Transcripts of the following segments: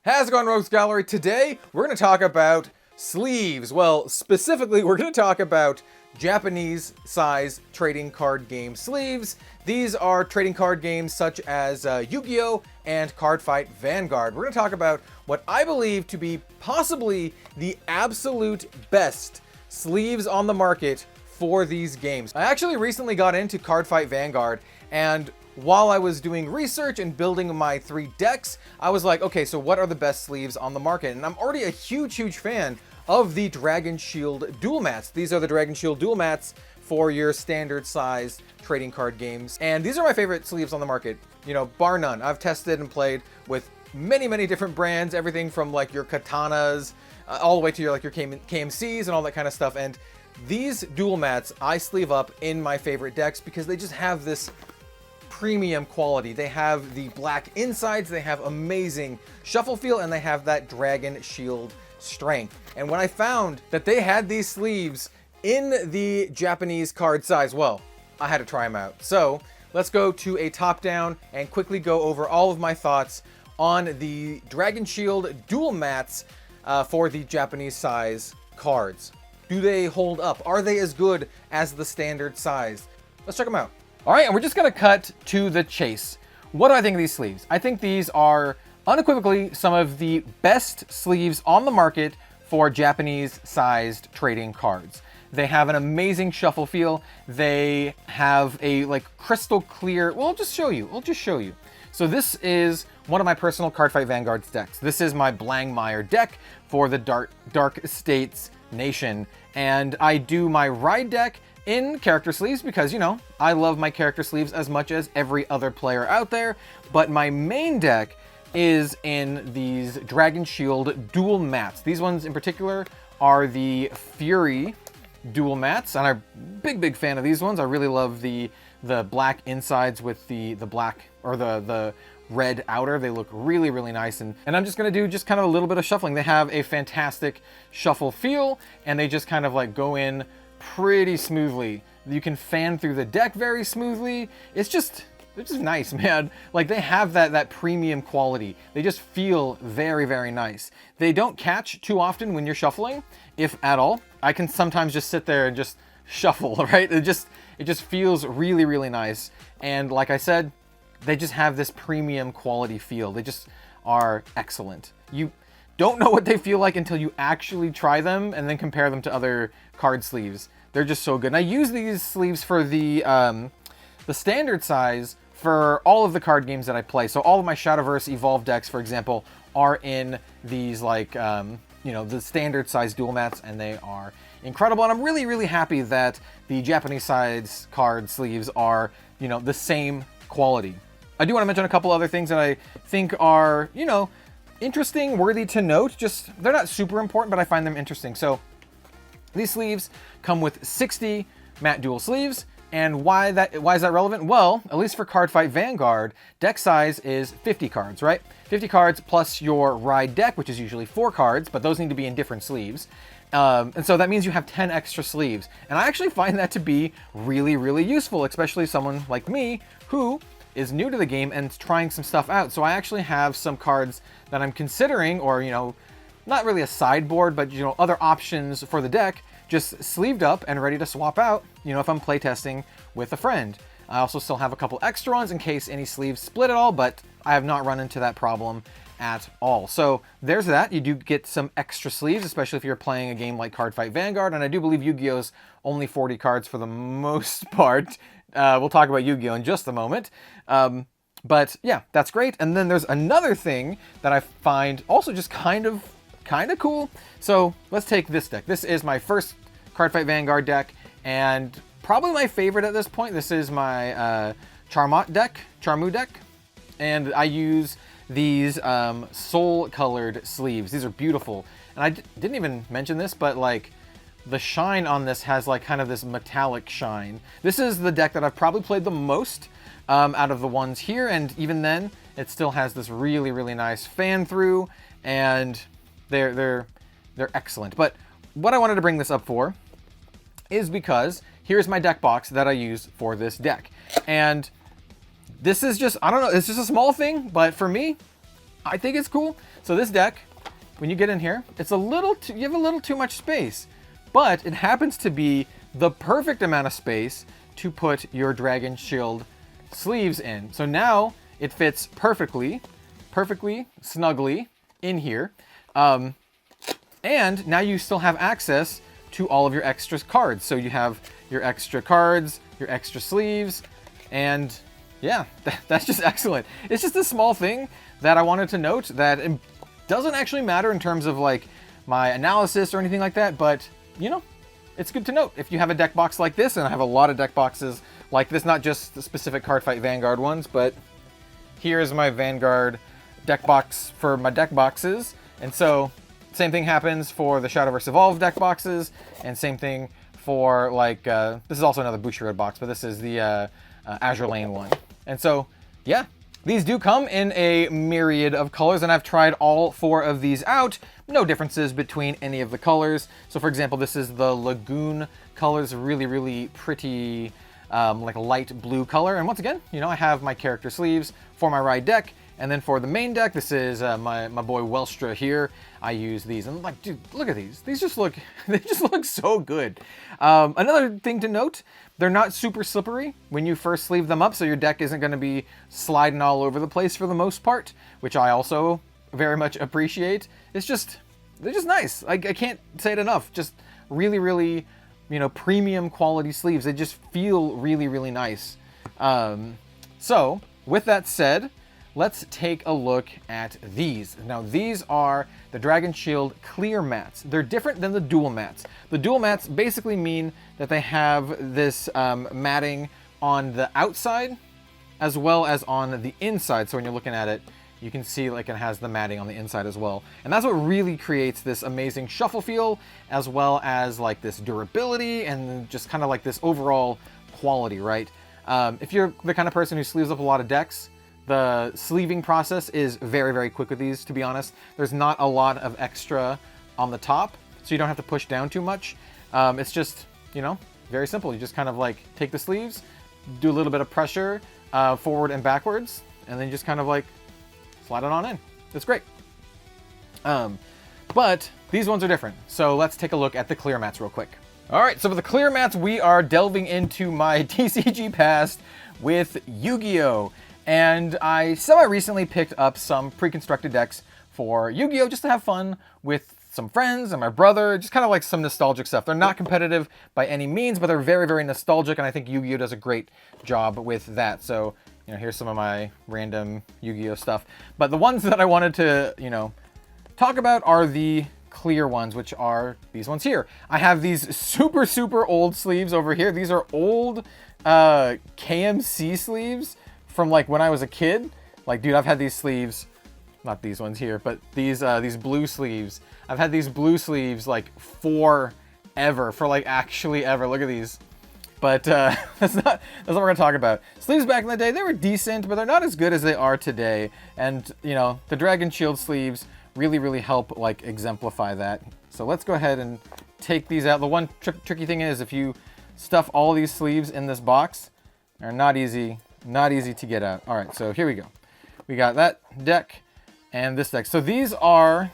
How's it going, Rogues Gallery? Today, we're going to talk about sleeves. Well, specifically, we're going to talk about Japanese size trading card game sleeves. These are trading card games such as Yu-Gi-Oh! And Card Fight Vanguard. We're going to talk about what I believe to be possibly the absolute best sleeves on the market for these games. I actually recently got into Card Fight Vanguard, and while I was doing research and building my 3 decks, I was like, okay, so what are the best sleeves on the market? And I'm already a huge fan of the Dragon Shield dual mats. These are the Dragon Shield dual mats for your standard size trading card games. And these are my favorite sleeves on the market, you know, bar none. I've tested and played with many different brands, everything from like your katanas, all the way to your KMCs and all that kind of stuff. And these dual mats I sleeve up in my favorite decks because they just have this premium quality. They have the black insides, they have amazing shuffle feel, and they have that Dragon Shield strength. And when I found that they had these sleeves in the Japanese card size, well, I had to try them out. So let's go to a top down and quickly go over all of my thoughts on the Dragon Shield dual mats for the Japanese size cards. Do they hold up? Are they as good as the standard size? Let's check them out. All right, and we're just gonna cut to the chase. What do I think of these sleeves? I think these are unequivocally some of the best sleeves on the market for Japanese-sized trading cards. They have an amazing shuffle feel. They have a crystal clear, well, I'll just show you. So this is one of my personal Card Fight Vanguard's decks. This is my Blangmeyer deck for the Dark States Nation. And I do my ride deck in character sleeves because, you know, I love my character sleeves as much as every other player out there, but my main deck is in these Dragon Shield dual mats. These ones in particular are the Fury dual mats, and I'm a big fan of these ones. I really love the black insides with the black or the red outer. They look really nice, and I'm just gonna do just kind of a little bit of shuffling. They have a fantastic shuffle feel, and they just kind of like go in pretty smoothly. You can fan through the deck very smoothly. It's just nice, man. Like, they have that premium quality. They just feel very nice. They don't catch too often when you're shuffling, if at all. I can sometimes just sit there and just shuffle, right? It just feels really nice. And like I said, they just have this premium quality feel. They just are excellent. You don't know what they feel like until you actually try them and then compare them to other card sleeves. They're just so good. And I use these sleeves for the standard size for all of the card games that I play. So all of my Shadowverse Evolved decks, for example, are in these you know, the standard size dual mats, and they are incredible. And I'm really happy that the Japanese size card sleeves are, you know, the same quality. I do want to mention a couple other things that I think are, you know, interesting, worthy to note. Just, they're not super important, but I find them interesting. So these sleeves come with 60 matte dual sleeves. And why is that relevant? Well, at least for Card Fight Vanguard, deck size is 50 cards, right? 50 cards plus your ride deck, which is usually 4 cards, but those need to be in different sleeves. And so that means you have 10 extra sleeves. And I actually find that to be really useful, especially someone like me who is new to the game and trying some stuff out. So I actually have some cards that I'm considering, or, you know, not really a sideboard, but, you know, other options for the deck, just sleeved up and ready to swap out, you know, if I'm playtesting with a friend. I also still have a couple extra ones in case any sleeves split at all, but I have not run into that problem at all. So there's that. You do get some extra sleeves, especially if you're playing a game like Card Fight Vanguard, and I do believe Yu-Gi-Oh's only 40 cards for the most part. We'll talk about Yu-Gi-Oh in just a moment. But yeah, that's great. And then there's another thing that I find also just kind of cool. So let's take this deck. This is my first Card Fight Vanguard deck, and probably my favorite at this point. This is my Charmu deck, and I use these soul-colored sleeves. These are beautiful, and I didn't even mention this, but like the shine on this has like kind of this metallic shine. This is the deck that I've probably played the most out of the ones here, and even then, it still has this really nice fan through, and they're excellent. But what I wanted to bring this up for is because here's my deck box that I use for this deck. And this is just, I don't know, it's just a small thing, but for me, I think it's cool. So this deck, when you get in here, it's a little you have a little too much space, but it happens to be the perfect amount of space to put your Dragon Shield sleeves in. So now it fits perfectly, snugly in here. And now you still have access to all of your extra cards. So you have your extra cards, your extra sleeves, and yeah, that's just excellent. It's just a small thing that I wanted to note that it doesn't actually matter in terms of like my analysis or anything like that, but you know, it's good to note. If you have a deck box like this, and I have a lot of deck boxes like this, not just the specific Cardfight Vanguard ones, but here's my Vanguard deck box for my deck boxes. And so same thing happens for the Shadowverse Evolve deck boxes, and same thing for like, this is also another Bushiroad box, but this is the Azure Lane one. And so, yeah, these do come in a myriad of colors, and I've tried all 4 of these out. No differences between any of the colors. So for example, this is the Lagoon colors, really pretty, like a light blue color. And once again, you know, I have my character sleeves for my ride deck. And then for the main deck, this is my boy Welstra here. I use these, and like, dude, look at these. These just look, they just look so good. Another thing to note, they're not super slippery when you first sleeve them up, so your deck isn't going to be sliding all over the place for the most part, which I also very much appreciate. It's just, they're just nice. I can't say it enough. Just really, you know, premium quality sleeves. They just feel really nice. So with that said, let's take a look at these. Now, these are the Dragon Shield clear mats. They're different than the dual mats. The dual mats basically mean that they have this matting on the outside as well as on the inside. So when you're looking at it, you can see like it has the matting on the inside as well. And that's what really creates this amazing shuffle feel, as well as like this durability and just kind of like this overall quality, right? If you're the kind of person who sleeves up a lot of decks, the sleeving process is very quick with these, to be honest. There's not a lot of extra on the top, so you don't have to push down too much. It's just, you know, very simple. You just kind of like take the sleeves, do a little bit of pressure forward and backwards, and then just kind of like slide it on in. It's great. But these ones are different. So let's take a look at the clear mats real quick. All right, so for the clear mats, we are delving into my TCG past with Yu-Gi-Oh! And I semi-recently picked up some pre-constructed decks for Yu-Gi-Oh! Just to have fun with some friends and my brother, just kind of like some nostalgic stuff. They're not competitive by any means, but they're very nostalgic, and I think Yu-Gi-Oh! Does a great job with that. So, you know, here's some of my random Yu-Gi-Oh! Stuff. But the ones that I wanted to, you know, talk about are the clear ones, which are these ones here. I have these super old sleeves over here. These are old KMC sleeves from like when I was a kid. Like, dude, I've had these sleeves, not these ones here, but these blue sleeves. I've had these blue sleeves like forever, for like actually ever. Look at these. But that's not what we're gonna talk about. Sleeves back in the day, they were decent, but they're not as good as they are today. And you know, the Dragon Shield sleeves really help like exemplify that. So let's go ahead and take these out. The one tricky thing is, if you stuff all these sleeves in this box, they're not easy to get out. All right, so here we go. We got that deck and this deck. So these are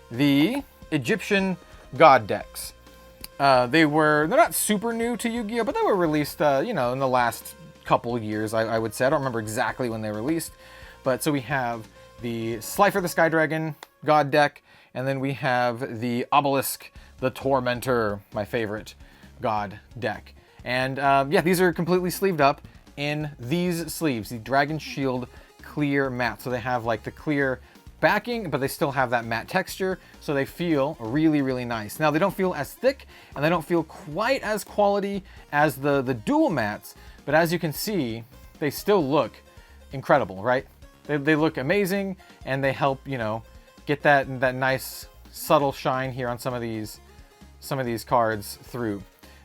the Egyptian God decks. They're not super new to Yu-Gi-Oh, but they were released, you know, in the last couple of years, I would say. I don't remember exactly when they were released, but so we have the Slifer the Sky Dragon God deck, and then we have the Obelisk the Tormentor, my favorite God deck. And yeah, these are completely sleeved up in these sleeves, the Dragon Shield clear matte. So they have like the clear backing, but they still have that matte texture, so they feel really nice. Now, they don't feel as thick, and they don't feel quite as quality as the dual mattes, but as you can see, they still look incredible, right? They look amazing, and they help, you know, get that nice subtle shine here on some of these cards through.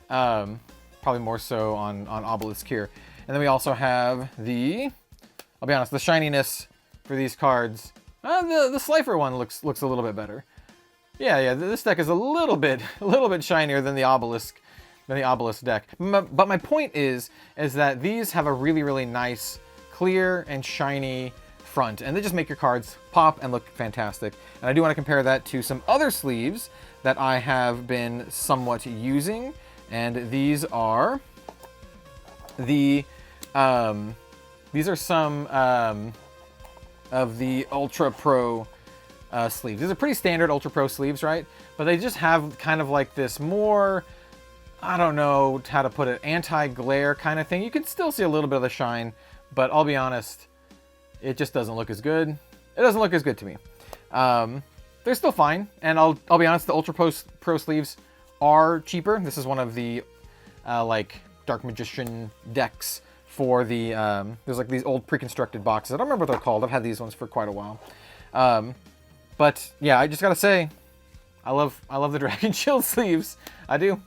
Probably more so on Obelisk here. And then we also have I'll be honest, the shininess for these cards. The Slifer one looks a little bit better. Yeah, this deck is a little bit shinier than the Obelisk deck. But my point is that these have a really nice, clear and shiny front, and they just make your cards pop and look fantastic. And I do want to compare that to some other sleeves that I have been somewhat using, and these are the these are some of the Ultra Pro sleeves. These are pretty standard Ultra Pro sleeves, right? But they just have kind of like this more, I don't know how to put it, anti-glare kind of thing. You can still see a little bit of the shine, but I'll be honest, it just doesn't look as good. It doesn't look as good to me. They're still fine, and I'll be honest, the Ultra Pro sleeves are cheaper. This is one of the like Dark Magician decks for the there's like these old pre-constructed boxes. I don't remember what they're called. I've had these ones for quite a while. But yeah, I just gotta say, I love the Dragon Shield sleeves. I do.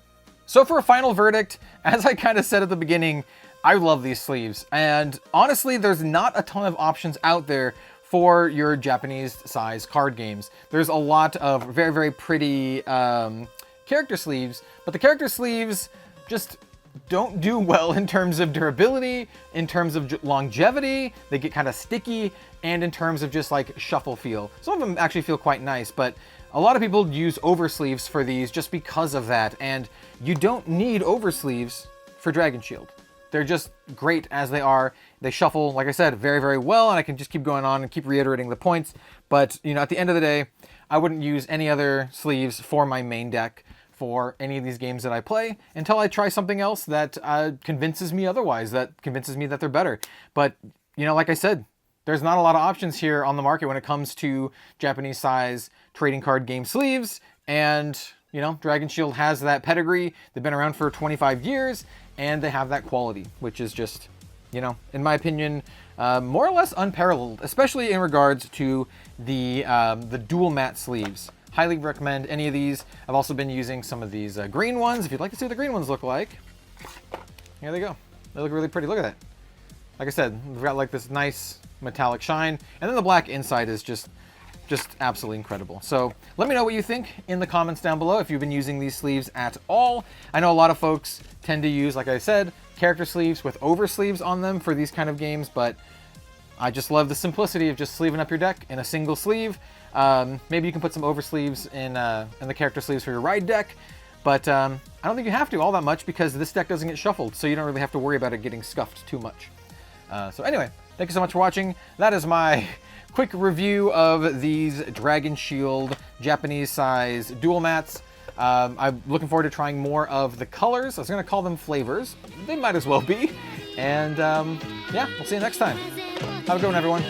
So for a final verdict, as I kind of said at the beginning, I love these sleeves. And honestly, there's not a ton of options out there for your Japanese size card games. There's a lot of very, very pretty character sleeves, but the character sleeves just don't do well in terms of durability, in terms of longevity. They get kind of sticky, and in terms of just like shuffle feel. Some of them actually feel quite nice, but a lot of people use oversleeves for these just because of that, and you don't need oversleeves for Dragon Shield. They're just great as they are. They shuffle, like I said, very, very well, and I can just keep going on and keep reiterating the points. But, you know, at the end of the day, I wouldn't use any other sleeves for my main deck for any of these games that I play until I try something else that convinces me otherwise, that convinces me that they're better. But, you know, like I said, there's not a lot of options here on the market when it comes to Japanese size trading card game sleeves, and, you know, Dragon Shield has that pedigree. They've been around for 25 years, and they have that quality, which is just, you know, in my opinion, more or less unparalleled, especially in regards to the dual matte sleeves. Highly recommend any of these. I've also been using some of these green ones. If you'd like to see what the green ones look like, here they go. They look really pretty. Look at that. Like I said, we've got like this nice metallic shine, and then the black inside is just absolutely incredible. So let me know what you think in the comments down below if you've been using these sleeves at all. I know a lot of folks tend to use, like I said, character sleeves with over sleeves on them for these kind of games, but I just love the simplicity of just sleeving up your deck in a single sleeve. Maybe you can put some over sleeves in the character sleeves for your ride deck, but I don't think you have to all that much because this deck doesn't get shuffled, so you don't really have to worry about it getting scuffed too much. So anyway, thank you so much for watching. That is my quick review of these Dragon Shield Japanese size dual mats. I'm looking forward to trying more of the colors. I was going to call them flavors. They might as well be. And yeah, we'll see you next time. Have a good one, everyone.